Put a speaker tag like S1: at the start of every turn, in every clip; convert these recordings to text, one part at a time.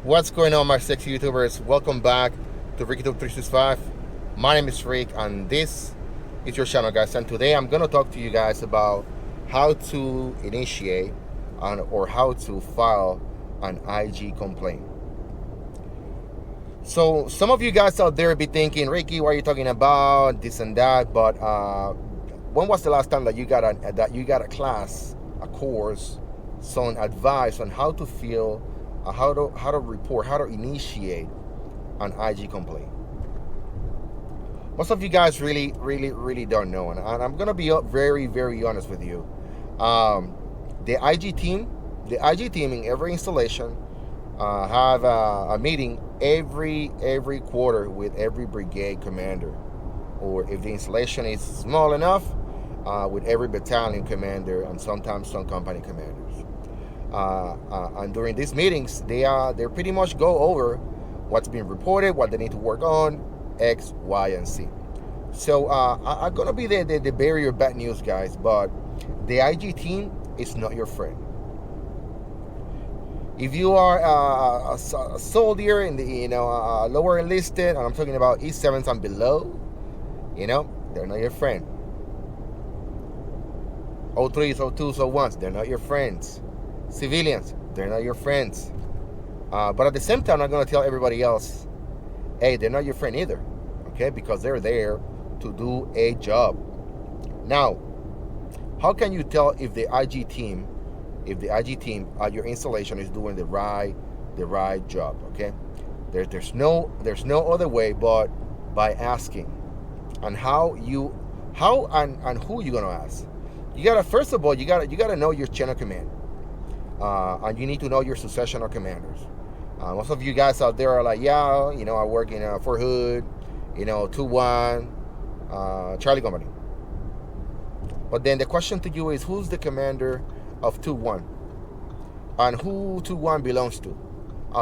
S1: What's going on, my sexy YouTubers? Welcome back to RickyTube365. My name is Rick, and this is your channel, guys. And today I'm gonna talk to you guys about how to initiate or how to file an IG complaint. So some of you guys out there be thinking, Ricky, what are you talking about? This and that. But when was the last time that you got a class, a course, some advice on how to feel? How to report, how to initiate an IG complaint. Most of you guys really don't know, and I'm gonna be very honest with you. The IG team in every installation have a meeting every quarter with every brigade commander, or if the installation is small enough, with every battalion commander and sometimes some company commanders. And during these meetings, they pretty much go over what's being reported, what they need to work on, X, Y, and Z. So I'm gonna be the bearer of bad news, guys. But the IG team is not your friend. If you are a soldier in the lower enlisted, and I'm talking about E7s and below, they're not your friend. O3s, O2s, O1s, they're not your friends. Civilians, they're not your friends. But at the same time, I'm going to tell everybody else, hey, they're not your friend either, okay? Because they're there to do a job. Now, how can you tell if the IG team at your installation is doing the right job, okay? There's no other way but by asking. And how and who you gonna ask? You gotta, first of all, you gotta know your chain of command. And you need to know your successional commanders. Most of you guys out there are like, yeah, I work in Fort Hood, 2-1, Charlie Company. But then the question to you is, who's the commander of 2-1? And who 2-1 belongs to?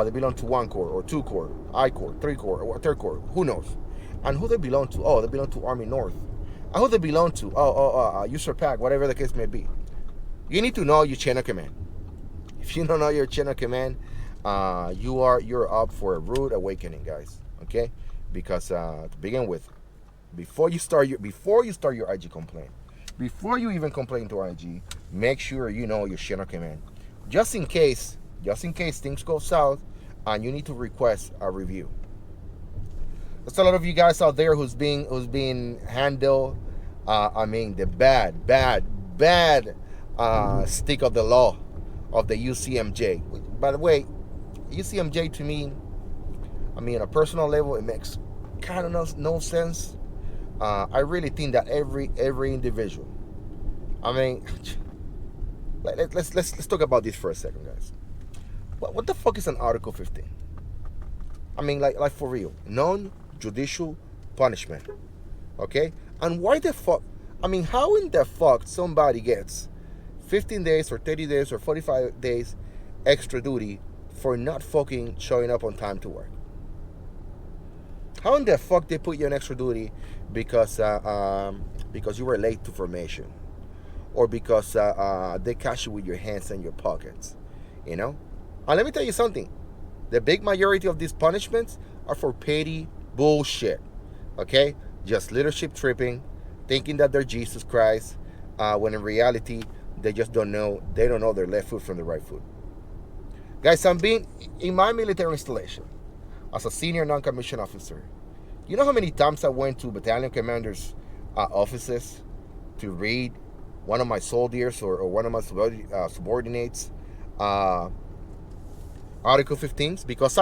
S1: They belong to 1 Corps, or 2 Corps, I Corps, 3 Corps, or 3rd Corps, who knows? And who they belong to? Oh, they belong to Army North. And who they belong to? User Pack, whatever the case may be. You need to know your chain of command. If you don't know your chain of command, you're up for a rude awakening, guys. Okay, because to begin with, before you start your IG complaint, before you even complain to IG, make sure you know your chain of command, just in case things go south and you need to request a review. There's a lot of you guys out there who's being handled. The bad stick of the law of the Ucmj. By the way, Ucmj to me, on a personal level, it makes kind of no sense. I really think that every individual. Let's talk about this for a second, guys. What the fuck is an Article 15? Like for real, non-judicial punishment. Okay, and why the fuck? How in the fuck somebody gets 15 days or 30 days or 45 days extra duty for not fucking showing up on time to work? How in the fuck they put you on extra duty because you were late to formation, or because they catch you with your hands in your pockets, And let me tell you something. The big majority of these punishments are for petty bullshit. Okay, just leadership tripping, thinking that they're Jesus Christ, when in reality they just don't know. They don't know their left foot from the right foot. Guys, I'm being in my military installation as a senior non-commissioned officer. You know how many times I went to battalion commanders' offices to read one of my soldiers or one of my subordinates Article 15s because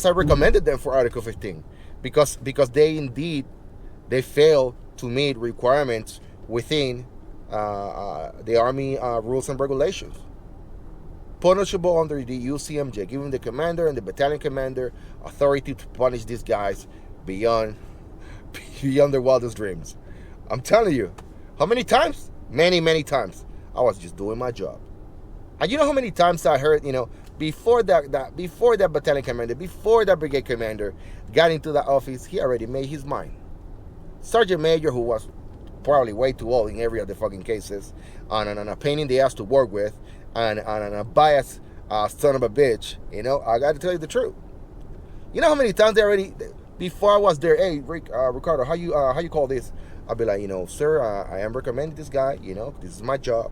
S1: I recommended them for Article 15 because they fail to meet requirements within the Army rules and regulations. Punishable under the Ucmj, giving the commander and the battalion commander authority to punish these guys beyond their wildest dreams. I'm telling you, how many times? Many times. I was just doing my job. And you know how many times I heard, before that battalion commander, before that brigade commander got into that office, he already made his mind. Sergeant Major, who was probably way too old in every of the fucking cases, and a pain in the ass to work with, and a biased son of a bitch. You know, I got to tell you the truth. You know how many times they already, before I was there, hey, Ricardo, how you call this? I'll be like, sir, I am recommending this guy. This is my job.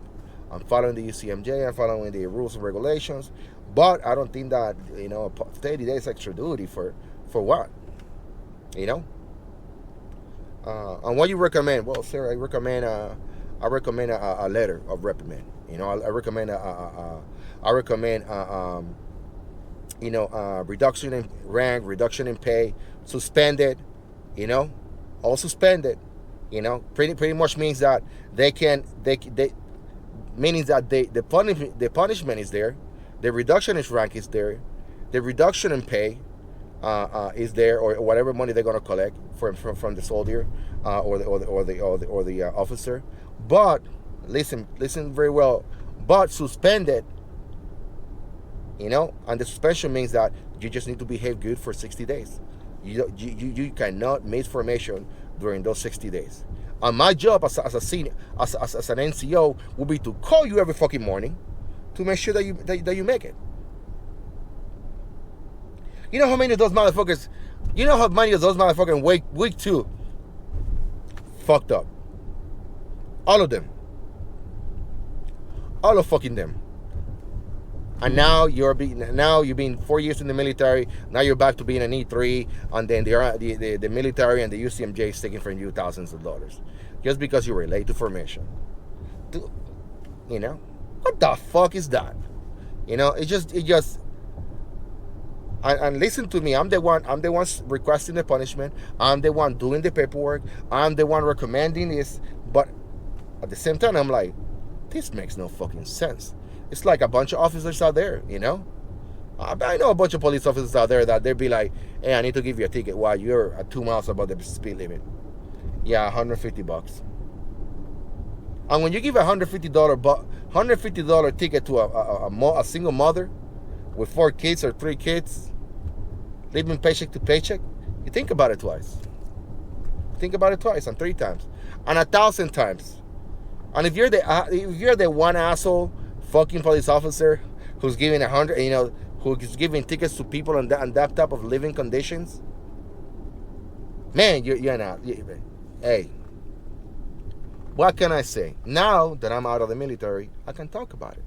S1: I'm following the Ucmj. I'm following the rules and regulations. But I don't think that 30 days extra duty for what? And what you recommend? Well, sir, I recommend a letter of reprimand. I recommend reduction in rank, reduction in pay, suspended, all suspended. Pretty much means that they meaning that the punishment is there, the reduction in rank is there, the reduction in pay is there, or whatever money they're gonna collect from the soldier or the officer. But listen very well. But suspended, and the suspension means that you just need to behave good for 60 days. You cannot miss formation during those 60 days. And my job as a senior, as an NCO, will be to call you every fucking morning to make sure that you make it. You know how many of those motherfuckers? Week 2 fucked up. All of them. All of fucking them. And now you've been 4 years in the military. Now you're back to being an E3, and then the military and the UCMJ is taking from you thousands of dollars just because you were late to formation. What the fuck is that? It just. And listen to me. I'm the one requesting the punishment. I'm the one doing the paperwork. I'm the one recommending this. But at the same time, I'm like, this makes no fucking sense. It's like a bunch of officers out there, I know a bunch of police officers out there that they'd be like, hey, I need to give you a ticket while you're at 2 miles above the speed limit. Yeah, $150. And when you give $150 ticket to a single mother with 4 kids or 3 kids, living paycheck to paycheck, you think about it twice. Think about it twice and 3 times and 1,000 times. And if you're the one asshole fucking police officer who's giving who's giving tickets to people on that type of living conditions, man, you're not. Hey, what can I say? Now that I'm out of the military, I can talk about it,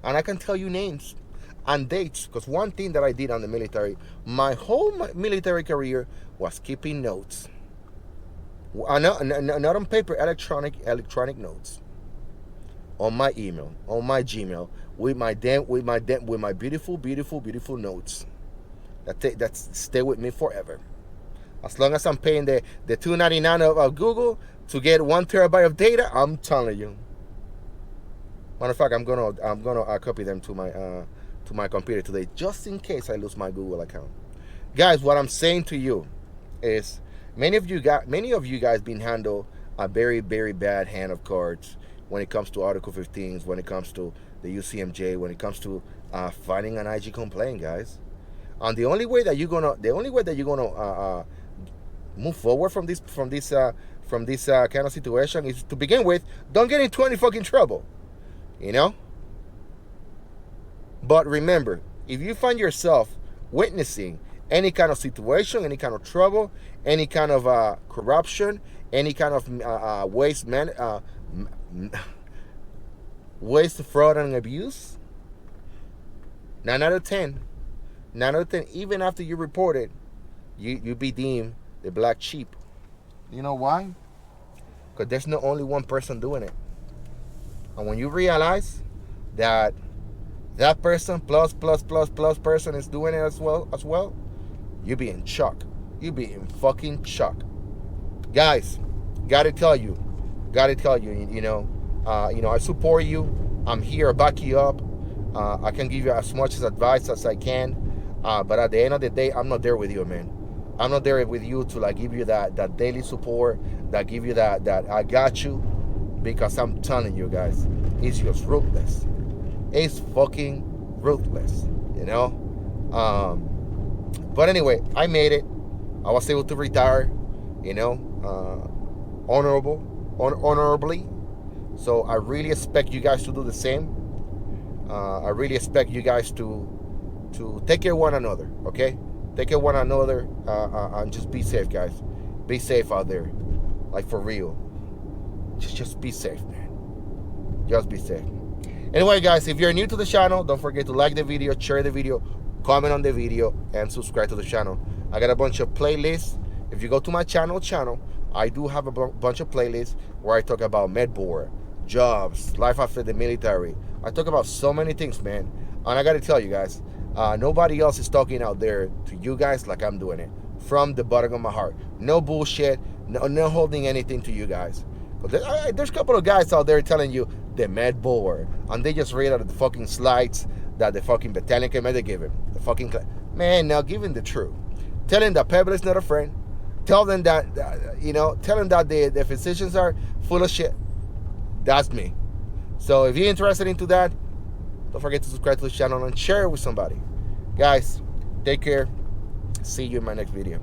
S1: and I can tell you names and dates. Because one thing that I did on the military, my whole military career, was keeping notes. Not on paper, electronic notes. On my email, on my Gmail, with my beautiful notes that stay with me forever. As long as I'm paying the $2.99 of Google to get 1 terabyte of data, I'm telling you. Matter of fact, I'm gonna copy them to my computer today, just in case I lose my Google account. Guys, what I'm saying to you is, many of you guys been handled a very, very bad hand of cards when it comes to Article 15s, when it comes to the UCMJ, when it comes to filing an IG complaint, guys. And the only way that you're gonna move forward from this kind of situation is, to begin with, don't get into any fucking trouble, But remember, if you find yourself witnessing any kind of situation, any kind of trouble, any kind of corruption, any kind of waste, fraud, and abuse, 9 out of 10, even after you report it, you be deemed the black sheep. You know why? Because there's not only one person doing it. And when you realize that person plus person is doing it as well, you be in shock. You be in fucking shock. Guys, gotta tell you, I support you. I'm here, I back you up. I can give you as much advice as I can. But at the end of the day, I'm not there with you, man. I'm not there with you to give you that daily support, that give you that I got you. Because I'm telling you guys, it's just ruthless. It's fucking ruthless, But anyway, I made it. I was able to retire, honorably. So I really expect you guys to do the same. I really expect you guys to take care of one another, okay? Take care of one another, and just be safe, guys. Be safe out there, like for real. Just be safe, man. Just be safe. Anyway, guys, if you're new to the channel, don't forget to like the video, share the video, comment on the video, and subscribe to the channel. I got a bunch of playlists. If you go to my channel, I do have a bunch of playlists where I talk about med board, jobs, life after the military. I talk about so many things, man. And I got to tell you guys, nobody else is talking out there to you guys like I'm doing it. From the bottom of my heart. No bullshit. No holding anything to you guys. There's a couple of guys out there telling you the med board, and they just read out of the fucking slides that the fucking battalion commander gave him. The fucking man, now give him the truth. Tell him that Pebble is not a friend. Tell them that, tell them that the physicians are full of shit. That's me. So if you're interested into that, don't forget to subscribe to the channel and share it with somebody. Guys, take care. See you in my next video.